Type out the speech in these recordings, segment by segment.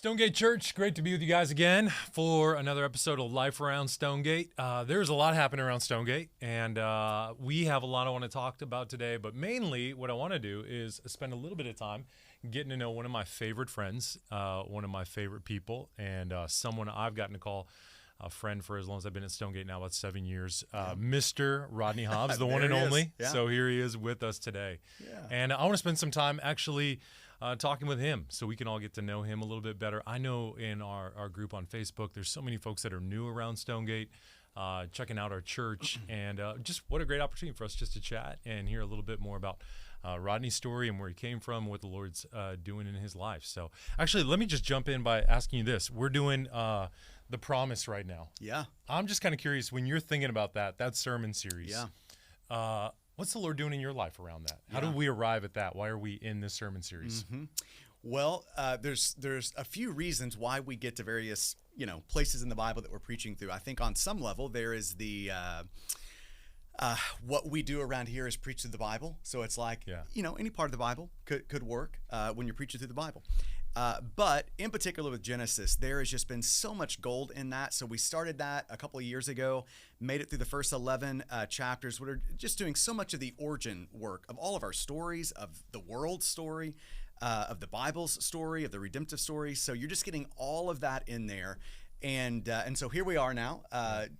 Stonegate Church, great to be with you guys again for another episode of Life Around Stonegate. There's a lot happening around Stonegate, and we have a lot I want to talk about today, but mainly what I want to do is spend a little bit of time getting to know one of my favorite friends, one of my favorite people, and someone I've gotten to call a friend for as long as I've been at Stonegate now, about 7 years, Mr. Rodney Hobbs, the one and only. Yeah. So here he is with us today. Yeah. And I want to spend some time actually talking with him so we can all get to know him a little bit better. I know in our group on Facebook, there's so many folks that are new around Stonegate, checking out our church, and just what a great opportunity for us just to chat and hear a little bit more about Rodney's story and where he came from, what the Lord's doing in his life. So actually, let me just jump in by asking you this. We're doing The Promise right now. Yeah. I'm just kind of curious, when you're thinking about that sermon series, what's the Lord doing in your life around that? How do we arrive at that? Why are we in this sermon series? Mm-hmm. Well, there's a few reasons why we get to various places in the Bible that we're preaching through. I think on some level there is the what we do around here is preach through the Bible. So it's like any part of the Bible could work when you're preaching through the Bible. But in particular with Genesis, there has just been so much gold in that. So we started that a couple of years ago, made it through the first 11 chapters. We're just doing so much of the origin work of all of our stories, of the world's story, of the Bible's story, of the redemptive story. So you're just getting all of that in there. And so here we are now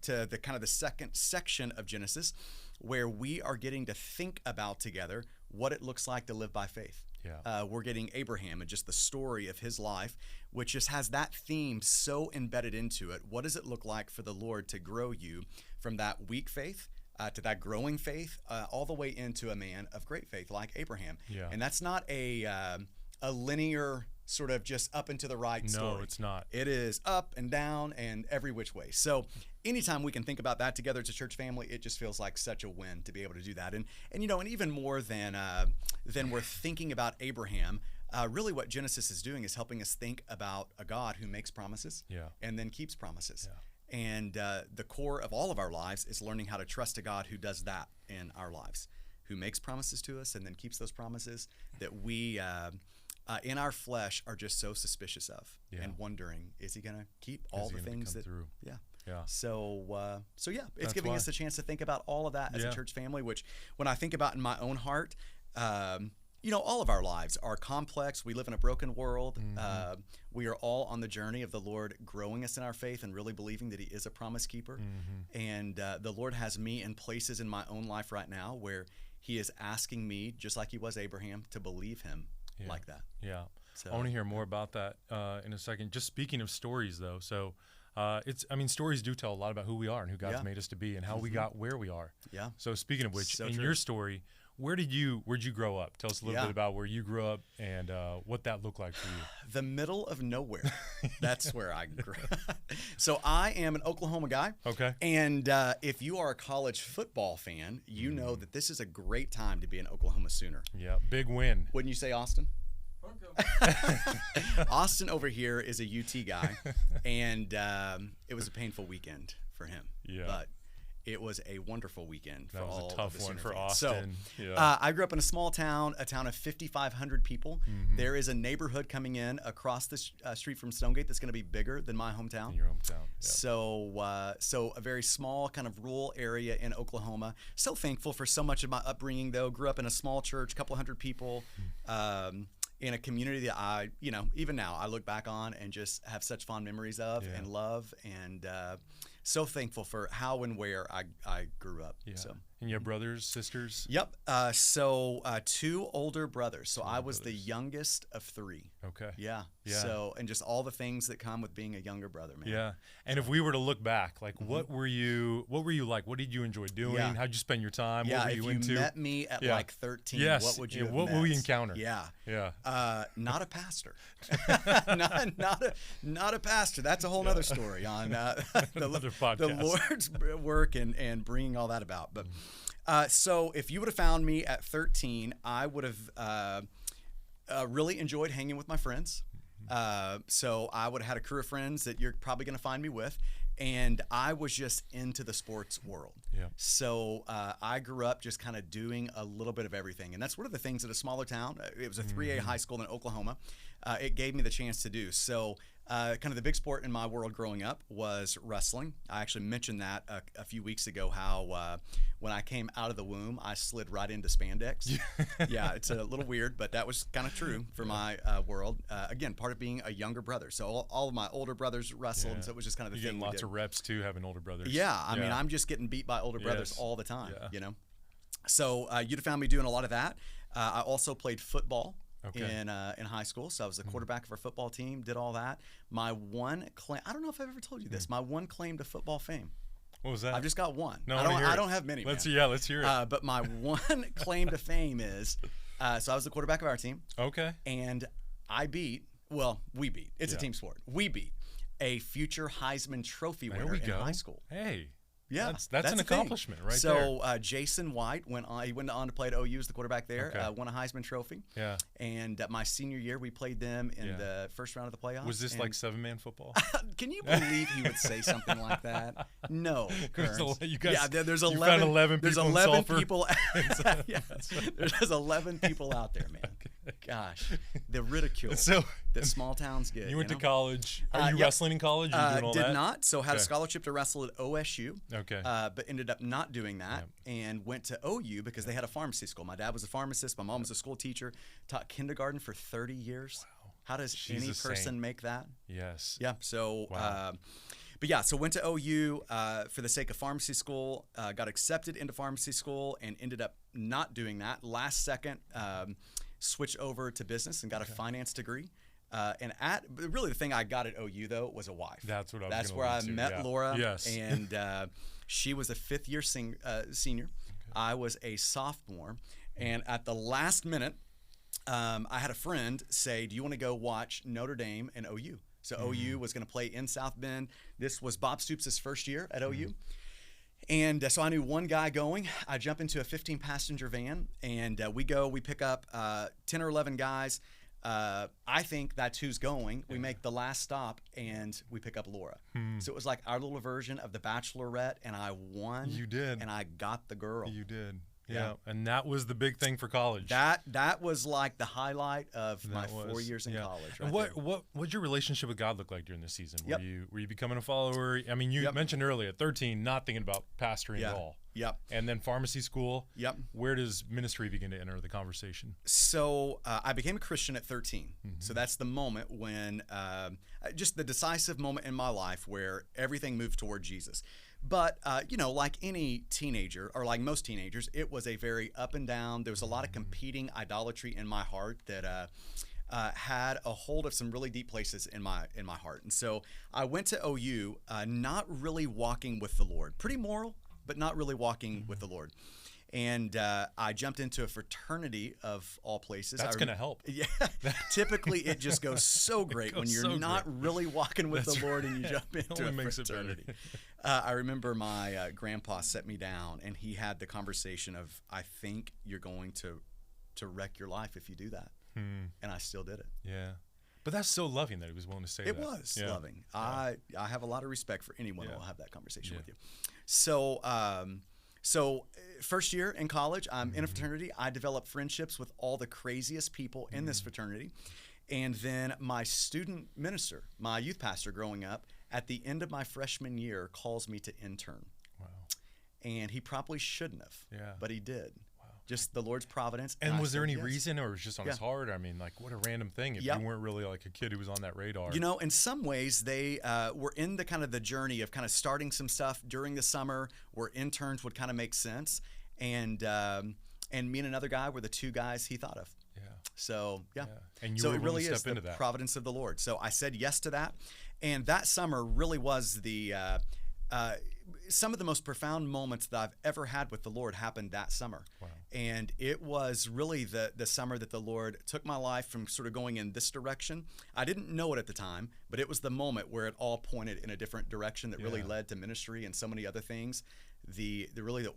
to the kind of the second section of Genesis, where we are getting to think about together what it looks like to live by faith. Yeah. We're getting Abraham and just the story of his life, which just has that theme so embedded into it. What does it look like for the Lord to grow you from that weak faith to that growing faith, all the way into a man of great faith like Abraham? Yeah. And that's not a linear sort of just up and to the right story. No, it's not. It is up and down and every which way. So anytime we can think about that together as a church family, it just feels like such a win to be able to do that. And even more than we're thinking about Abraham, really what Genesis is doing is helping us think about a God who makes promises and then keeps promises. Yeah. And the core of all of our lives is learning how to trust a God who does that in our lives, who makes promises to us and then keeps those promises that we in our flesh are just so suspicious of and wondering, is he going to keep all the things that through? Yeah. So it's giving us a chance to think about all of that as a church family, which when I think about in my own heart, all of our lives are complex. We live in a broken world. Mm-hmm. We are all on the journey of the Lord growing us in our faith and really believing that he is a promise keeper. Mm-hmm. And the Lord has me in places in my own life right now where he is asking me, just like he was Abraham, to believe him like that. Yeah. So, I want to hear more about that in a second. Just speaking of stories, though, so stories do tell a lot about who we are and who God's made us to be and how we got where we are. Yeah. So speaking of which, in your story, where'd you grow up? Tell us a little bit about where you grew up and what that looked like for you. The middle of nowhere. That's where I grew up. So I am an Oklahoma guy. Okay. And if you are a college football fan, you know that this is a great time to be an Oklahoma Sooner. Yeah, big win. Wouldn't you say Austin? Austin over here is a UT guy, and it was a painful weekend for him. Yeah. But it was a wonderful weekend for all of the Sooner fans. That was a tough one for Austin. So, I grew up in a small town, a town of 5,500 people. Mm-hmm. There is a neighborhood coming in across the street from Stonegate that's going to be bigger than my hometown. In your hometown. Yep. So a very small kind of rural area in Oklahoma. So thankful for so much of my upbringing, though. Grew up in a small church, a couple hundred people. In a community that I, even now I look back on and just have such fond memories of and love, and so thankful for how and where I grew up. Yeah. So. And you have brothers, sisters? Yep. So 2 older brothers. So I was the youngest of 3. Okay. Yeah. So, and just all the things that come with being a younger brother, man. Yeah. And if we were to look back, like what were you like? What did you enjoy doing? Yeah. How'd you spend your time? Yeah. What were you into? If you met me at like 13, what would you have What met? would we encounter? Yeah. Yeah. Not a pastor. not a pastor. That's a whole other story on the Lord's work and bringing all that about. But so if you would have found me at 13, I would have really enjoyed hanging with my friends. So I would have had a crew of friends that you're probably going to find me with. And I was just into the sports world. Yeah. So I grew up just kind of doing a little bit of everything. And that's one of the things at a smaller town. It was a 3A high school in Oklahoma. it gave me the chance to do. So kind of the big sport in my world growing up was wrestling. I actually mentioned that a few weeks ago, how when I came out of the womb, I slid right into spandex. Yeah, it's a little weird, but that was kind of true for my world. Again, part of being a younger brother. So all of my older brothers wrestled, and so it was just kind of the You're thing getting lots of reps too, having older brothers. Yeah, I mean, I'm just getting beat by older brothers Yes. all the time, Yeah. you know? So you'd have found me doing a lot of that. I also played football. Okay. In high school, so I was the quarterback of our football team, did all that. My one claim, I don't know if I've ever told you this, my one claim to football fame. What was that? I've just got one. No, I don't have many, let's man. let's hear it. But my one claim to fame is, so I was the quarterback of our team, Okay. and we beat, it's a team sport. We beat a future Heisman Trophy There winner we in go. high school. Hey. Yeah, That's an the thing. accomplishment right there. So Jason White went on to play at OU as the quarterback there, Okay. won a Heisman Trophy. Yeah. And my senior year, we played them in the first round of the playoffs. Was this and like 7-man football? Can you believe he would say something like that? No, There's Kearns. you guys, Yeah, there's you 11. found 11 There's people in 11 Sulphur? people. Yes, there's 11 people out there, man. Gosh, the ridicule So that small towns get. you went to know? college. Are you Yep. wrestling in college? Are you doing all Did that? not. So had a Okay. scholarship to wrestle at OSU. Okay. But ended up not doing that and went to OU because they had a pharmacy school. My dad was a pharmacist. My mom was a school teacher. Taught kindergarten for 30 years. Wow. How does She's any a saint. person make that? Yes. Yeah. So, Wow. but yeah, so went to OU for the sake of pharmacy school, got accepted into pharmacy school and ended up not doing that. Last second, switched over to business and got a finance degree. And really the thing I got at OU though was a wife. That's what I was That's gonna where I lead to, met yeah. Laura. Yes. And she was a fifth-year senior. I was a sophomore. And at the last minute, I had a friend say, "Do you want to go watch Notre Dame and OU?" So OU was going to play in South Bend. This was Bob Stoops' first year at OU. And so I knew one guy going. I jump into a 15-passenger van, and we pick up 10 or 11 guys. I think that's who's going. We make the last stop, and we pick up Laura. So it was like our little version of the Bachelorette, and I won. You did. And I got the girl. You did. Yeah. Yeah. And that was the big thing for college. That was like the highlight of my 4 was- years in yeah. college. And right what'd your relationship with God look like during this season? Yep. Were you becoming a follower? I mean, you Yep. mentioned earlier at 13 not thinking about pastoring Yeah. at all. Yep. And then pharmacy school. Yep. Where does ministry begin to enter the conversation? So I became a Christian at 13. So that's the moment when, just the decisive moment in my life where everything moved toward Jesus. But, like any teenager, or like most teenagers, it was a very up and down. There was a lot of competing idolatry in my heart that had a hold of some really deep places in my heart. And so I went to OU, not really walking with the Lord. Pretty moral, but not really walking with the Lord. And I jumped into a fraternity of all places. That's going to help. Yeah. Typically, it just goes so great when you're so not great. really walking with the Lord and you jump into only a makes it fraternity. better. I remember my grandpa set me down, and he had the conversation of, "I think you're going to wreck your life if you do that." And I still did it. Yeah. But that's so loving that he was willing to say that. It was Yeah. loving. I have a lot of respect for anyone who will have that conversation Yeah. with you. So, first year in college, I'm in a fraternity. I developed friendships with all the craziest people in this fraternity. And then my student minister, my youth pastor growing up, at the end of my freshman year, calls me to intern. Wow. And he probably shouldn't have, Yeah. but he did. Just the Lord's providence. And I was there said any yes. reason, or it was just on his Yeah. heart? I mean, like, what a random thing if Yep. you weren't really like a kid who was on that radar. You know, in some ways, they were in the kind of the journey of kind of starting some stuff during the summer where interns would kind of make sense. And me and another guy were the two guys he thought of. Yeah. So, yeah. And you so were it willing really to is step the into that. providence of the Lord. So I said yes to that. And that summer really was the some of the most profound moments that I've ever had with the Lord happened that summer. Wow. And it was really the summer that the Lord took my life from sort of going in this direction. I didn't know it at the time, but but it was the moment where it all pointed in a different direction that really led to ministry and so many other things. The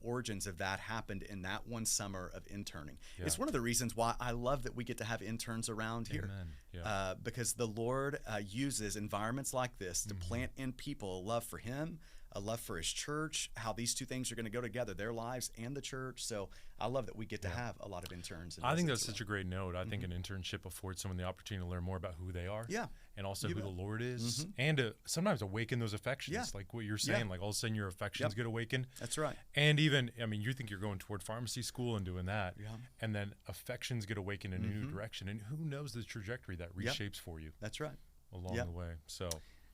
origins of that happened in that one summer of interning. Yeah. It's one of the reasons why I love that we get to have interns around here. Amen. Yeah. Because the Lord uses environments like this to plant in people a love for Him, a love for His church, how these two things are going to go together, their lives and the church. So I love that we get to have a lot of interns. I think that's such a great note. I think an internship affords someone the opportunity to learn more about who they are. Yeah. And also who the Lord is, and to sometimes awaken those affections, like what you're saying. Like all of a sudden your affections get awakened. That's right. And even, I mean, you think you're going toward pharmacy school and doing that, and then affections get awakened in a new direction, and who knows the trajectory that reshapes for you. That's right. Along the way.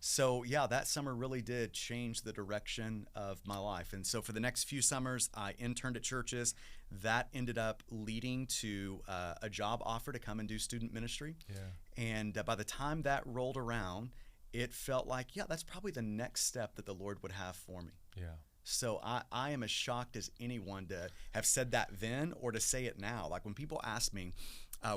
So yeah, that summer really did change the direction of my life. And so for the next few summers, I interned at churches. That ended up leading to a job offer to come and do student ministry. Yeah. And by the time that rolled around, it felt like, that's probably the next step that the Lord would have for me. Yeah. So I am as shocked as anyone to have said that then or to say it now. Like when people ask me,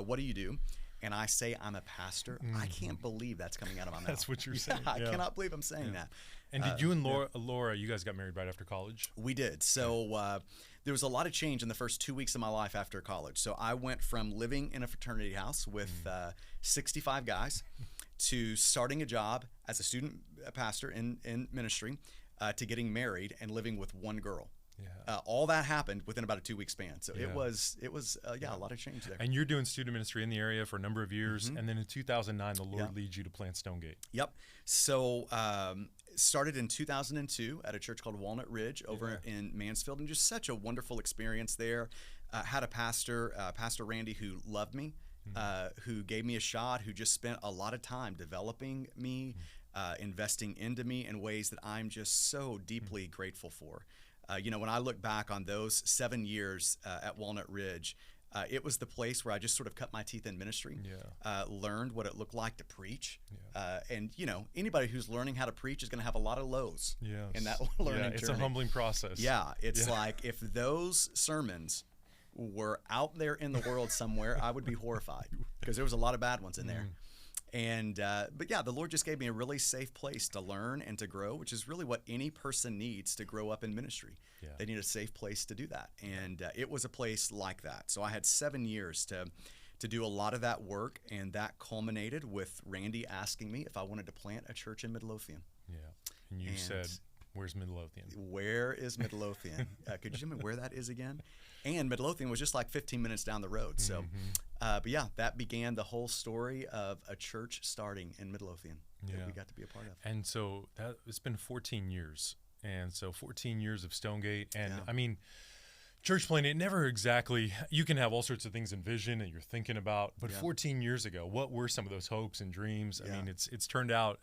what do you do? And I say I'm a pastor, I can't believe that's coming out of my mouth. That's what you're saying. I cannot believe I'm saying that. And did you and Laura, you guys got married right after college? We did. So there was a lot of change in the first 2 weeks of my life after college. So I went from living in a fraternity house with 65 guys to starting a job as a student pastor in ministry to getting married and living with one girl. Yeah. All that happened within about a 2-week span. So it was a lot of change there. And you're doing student ministry in the area for a number of years. And then in 2009, the Lord leads you to plant Stonegate. Yep. So started in 2002 at a church called Walnut Ridge over in Mansfield, and just such a wonderful experience there. Had a pastor, Pastor Randy, who loved me, who gave me a shot, who just spent a lot of time developing me, investing into me in ways that I'm just so deeply grateful for. When I look back on those 7 years at Walnut Ridge, it was the place where I just sort of cut my teeth in ministry, learned what it looked like to preach. And, anybody who's learning how to preach is going to have a lot of lows in that learning journey. It's a humbling process. Yeah, it's like if those sermons were out there in the world somewhere, I would be horrified because there was a lot of bad ones in there. And but the Lord just gave me a really safe place to learn and to grow, which is really what any person needs to grow up in ministry. They need a safe place to do that, and it was a place like that. So I had 7 years to do a lot of that work, and that culminated with Randy asking me if I wanted to plant a church in Midlothian. Yeah, and you said, "Where's Midlothian? Where is Midlothian? Could you tell me where that is again?" And Midlothian was just like 15 minutes down the road. So, that began the whole story of a church starting in Midlothian that we got to be a part of. And so it's been 14 years. And so 14 years of Stonegate. And I mean, church planting, it never exactly, you can have all sorts of things in vision that you're thinking about. But 14 years ago, what were some of those hopes and dreams? I mean, it's turned out,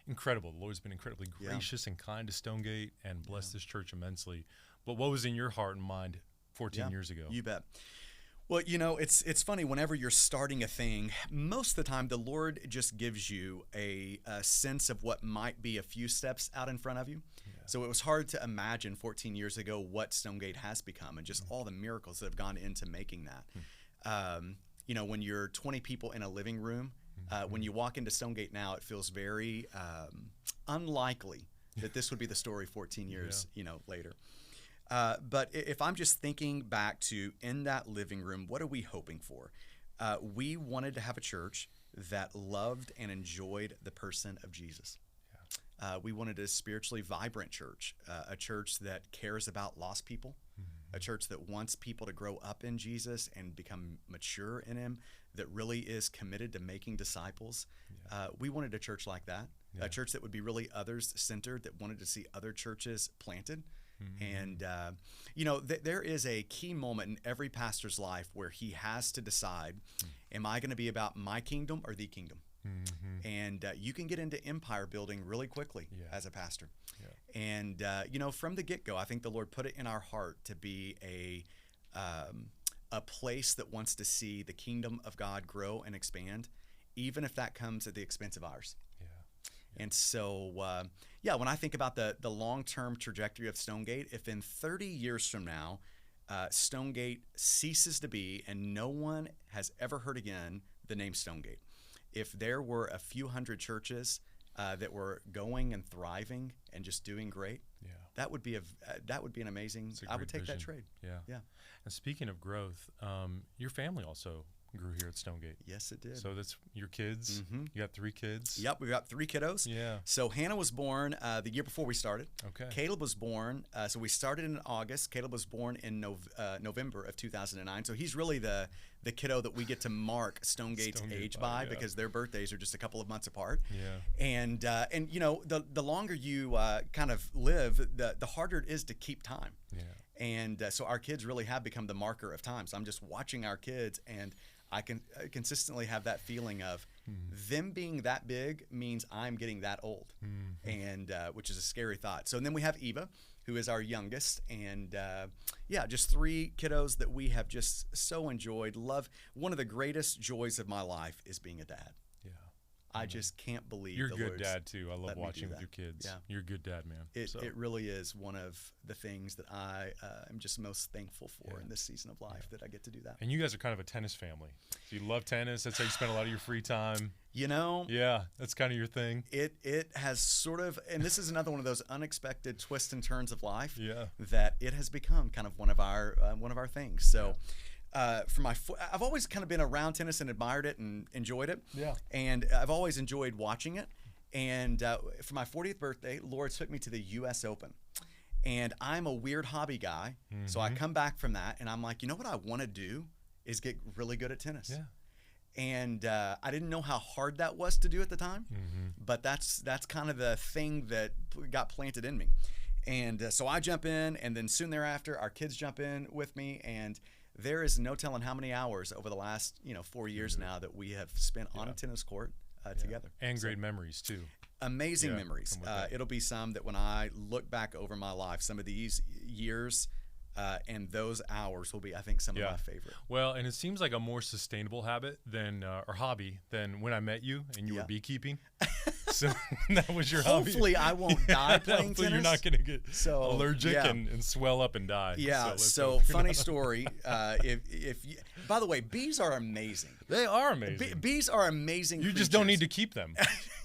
incredible. The Lord's been incredibly gracious and kind to Stonegate and blessed this church immensely. But what was in your heart and mind 14 years ago? You bet. Well, it's funny, whenever you're starting a thing, most of the time the Lord just gives you a sense of what might be a few steps out in front of you. So it was hard to imagine 14 years ago what Stonegate has become and just all the miracles that have gone into making that. When you're 20 people in a living room, when you walk into Stonegate now, it feels very unlikely that this would be the story 14 years later. But if I'm just thinking back to in that living room, what are we hoping for? We wanted to have a church that loved and enjoyed the person of Jesus. We wanted a spiritually vibrant church, a church that cares about lost people, a church that wants people to grow up in Jesus and become mature in Him, that really is committed to making disciples. We wanted a church like that, a church that would be really others-centered, that wanted to see other churches planted. And, there is a key moment in every pastor's life where he has to decide, am I going to be about my kingdom or the kingdom? And you can get into empire building really quickly as a pastor. And, from the get-go, I think the Lord put it in our heart to be a place that wants to see the kingdom of God grow and expand, even if that comes at the expense of ours. And so, when I think about the long-term trajectory of Stonegate, if in 30 years from now, Stonegate ceases to be and no one has ever heard again the name Stonegate, if there were a few hundred churches that were going and thriving and just doing great, that would be an amazing. I would take that trade. Yeah. And speaking of growth, your family also grew here at Stonegate. Yes, it did. So that's your kids. Mm-hmm. You got 3 kids. Yep, we got 3 kiddos. Yeah. So Hannah was born the year before we started. Okay. Caleb was born. So we started in August. Caleb was born in November of 2009. So he's really the kiddo that we get to mark Stonegate's age by, because their birthdays are just a couple of months apart. Yeah. And you know, the longer you kind of live, the harder it is to keep time. Yeah. And so our kids really have become the marker of time. So I'm just watching our kids, and I can consistently have that feeling of them being that big means I'm getting that old, and which is a scary thought. So and then we have Eva, who is our youngest, and just 3 kiddos that we have just so enjoyed. Love. One of the greatest joys of my life is being a dad. I just can't believe you're a the good Lord's dad too. I love watching with that. your kids. Yeah. You're a good dad, man. It really is one of the things that I am just most thankful for in this season of life, that I get to do that. And you guys are kind of a tennis family. So you love tennis. That's how you spend a lot of your free time. You know, yeah, that's kind of your thing. It has sort of, and this is another one of those unexpected twists and turns of life. Yeah. That it has become kind of one of our things. So. I've always kind of been around tennis and admired it and enjoyed it. Yeah. And I've always enjoyed watching it. And for my 40th birthday, Laura took me to the U.S. Open. And I'm a weird hobby guy. So I come back from that, and I'm like, you know what I want to do is get really good at tennis. Yeah. And I didn't know how hard that was to do at the time. But that's kind of the thing that got planted in me. And so I jump in, and then soon thereafter, our kids jump in with me, and there is no telling how many hours over the last 4 years now that we have spent on a tennis court together. And great memories too. Amazing memories. It'll be some that when I look back over my life, some of these years and those hours will be, I think, some of my favorite. Well, and it seems like a more sustainable habit than or hobby than when I met you and you were beekeeping. So that was your hobby. Hopefully I won't die playing tennis. You're not going to get allergic and swell up and die. Yeah. So funny story. If you, by the way, bees are amazing. They are amazing. Bees are amazing. You just don't need to keep them.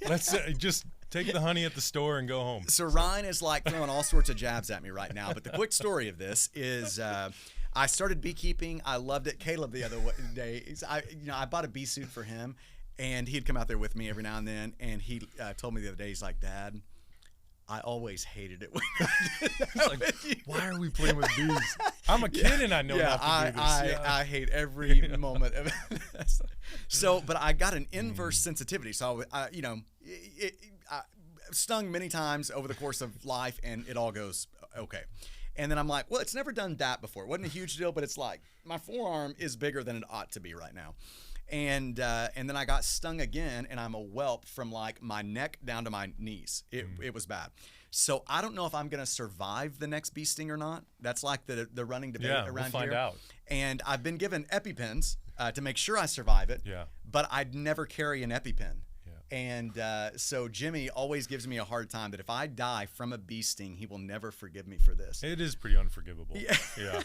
Let's just take the honey at the store and go home. So Ryan is like throwing all sorts of jabs at me right now. But the quick story of this is I started beekeeping. I loved it. Caleb the other day, I bought a bee suit for him. And he'd come out there with me every now and then, and he told me the other day, he's like, Dad, I always hated it when I did that with you. Why are we playing with bees? I'm a kid and I know not to do this. I hate every moment of it. So, but I got an inverse sensitivity. So, I stung many times over the course of life, and it all goes okay. And then I'm like, well, it's never done that before. It wasn't a huge deal, but it's like my forearm is bigger than it ought to be right now. And then I got stung again, and I'm a whelp from like my neck down to my knees. It was bad. So I don't know if I'm going to survive the next bee sting or not. That's like the running debate around we'll find here. Out. And I've been given EpiPens to make sure I survive it. Yeah. But I'd never carry an EpiPen. And so Jimmy always gives me a hard time that if I die from a bee sting, he will never forgive me for this. It is pretty unforgivable. Yeah.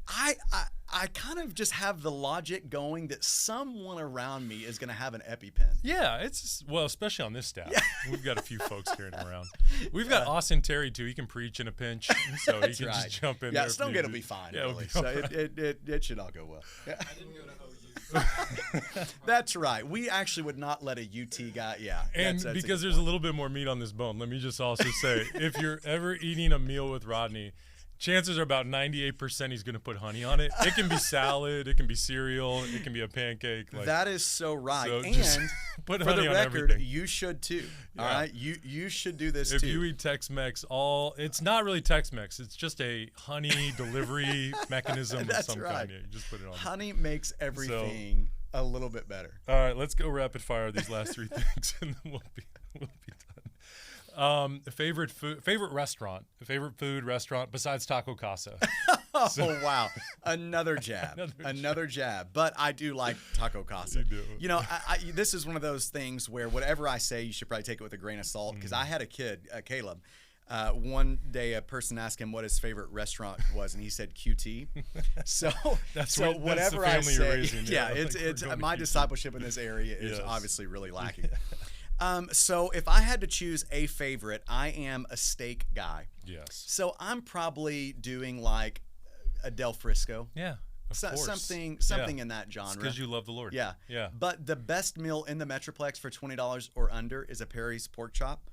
I kind of just have the logic going that someone around me is going to have an EpiPen. Yeah, especially on this staff. We've got a few folks carrying around. We've got Austin Terry too. He can preach in a pinch, so he can just jump in there. Yeah, Stonegate will be fine. Yeah, really. So it should all go well. Yeah. I didn't go to OU. That's right. We actually would not let a UT guy. Yeah. And that's because there's a little bit more meat on this bone, let me just also say, if you're ever eating a meal with Rodney, chances are about 98% he's going to put honey on it. It can be salad, it can be cereal, it can be a pancake. That is so right. So and put for honey the on record, everything. you should too. All right, you should do this if too. If you eat Tex-Mex, it's not really Tex-Mex. It's just a honey delivery mechanism of some kind. Yeah, you just put it on. Honey makes everything a little bit better. All right, let's go rapid fire these last 3 things, and then we'll be done. Favorite restaurant, favorite food restaurant besides Taco Casa. Oh wow, another jab, another jab. But I do like Taco Casa. You do. You know, this is one of those things where whatever I say, you should probably take it with a grain of salt. Because I had a kid, Caleb, One day, a person asked him what his favorite restaurant was, and he said QT. So, That's whatever the I family you're say, raising, yeah, like, it's we're going to my QT. discipleship in this area is Yes. obviously really lacking. So, if I had to choose a favorite, I am a steak guy. Yes. So, I'm probably doing like a Del Frisco. Yeah. Of course. Something Yeah. in that genre. Because you love the Lord. Yeah. Yeah. But the best meal in the Metroplex for $20 or under is a Perry's pork chop.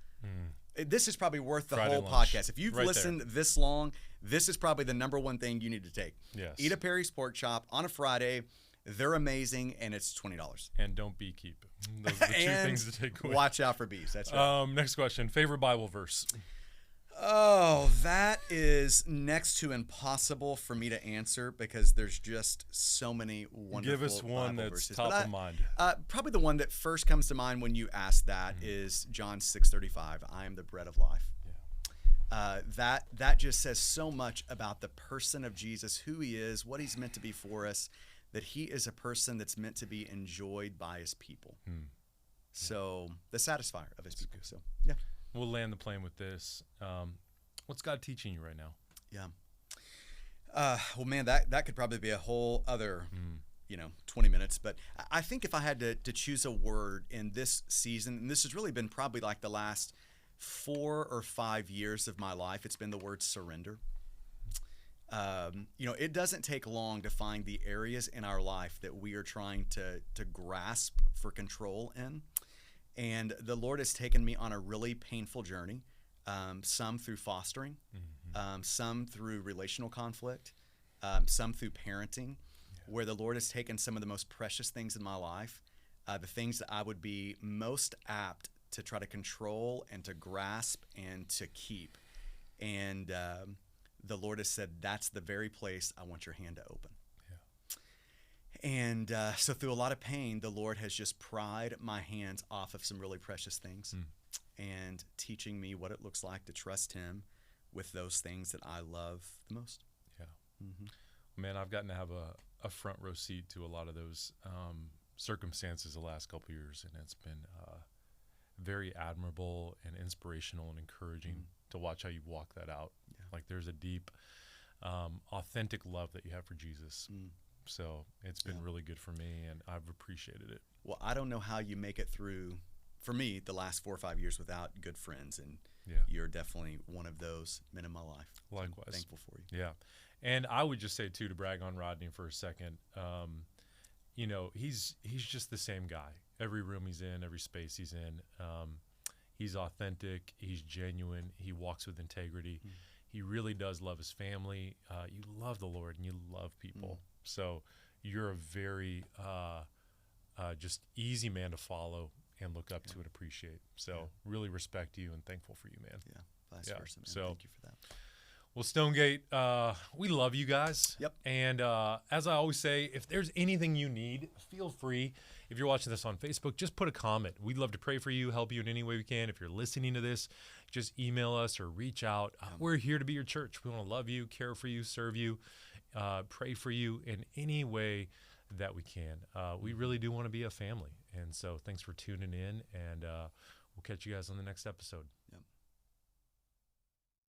This is probably worth the Friday whole lunch. podcast. If you've Right listened this long, this is probably the number one thing you need to take. Yes. Eat a Perry's pork chop on a Friday. They're amazing, and it's $20. And don't beekeep. Those are the two And things to take away. watch out for bees. That's right. Next question. Favorite Bible verse? Oh, that is next to impossible for me to answer because there's just so many wonderful Give us one Bible that's verses. top But of mind. Probably the one that first comes to mind when you ask that is John 6:35. I am the bread of life. That just says so much about the person of Jesus, who he is, what he's meant to be for us, that he is a person that's meant to be enjoyed by his people. So the satisfier of his people. So yeah. We'll land the plane with this. What's God teaching you right now? Yeah. Well, man, that could probably be a whole other, 20 minutes. But I think if I had to choose a word in this season, and this has really been probably like the last 4 or 5 years of my life, it's been the word surrender. It doesn't take long to find the areas in our life that we are trying to grasp for control in. And the Lord has taken me on a really painful journey, some through fostering, some through relational conflict, some through parenting, where the Lord has taken some of the most precious things in my life, the things that I would be most apt to try to control and to grasp and to keep. And the Lord has said, that's the very place I want your hand to open. And so through a lot of pain, the Lord has just pried my hands off of some really precious things and teaching me what it looks like to trust him with those things that I love the most. Yeah. Man, I've gotten to have a front row seat to a lot of those circumstances the last couple of years, and it's been very admirable and inspirational and encouraging to watch how you walk that out. Yeah. Like there's a deep, authentic love that you have for Jesus. So it's been really good for me, and I've appreciated it. Well, I don't know how you make it through, for me, the last 4 or 5 years without good friends, and you're definitely one of those men in my life. Likewise. So I'm thankful for you. Yeah. And I would just say, too, to brag on Rodney for a second, he's just the same guy. Every room he's in, every space he's in, he's authentic, he's genuine, he walks with integrity. He really does love his family. You love the Lord, and you love people. So you're a very just easy man to follow and look up to and appreciate. So really respect you and thankful for you, man. Yeah, vice versa, man. So, thank you for that. Well, Stonegate, we love you guys. Yep. And as I always say, if there's anything you need, feel free. If you're watching this on Facebook, just put a comment. We'd love to pray for you, help you in any way we can. If you're listening to this, just email us or reach out. We're here to be your church. We want to love you, care for you, serve you, pray for you in any way that we can. We really do want to be a family. And so thanks for tuning in, and we'll catch you guys on the next episode. Yep.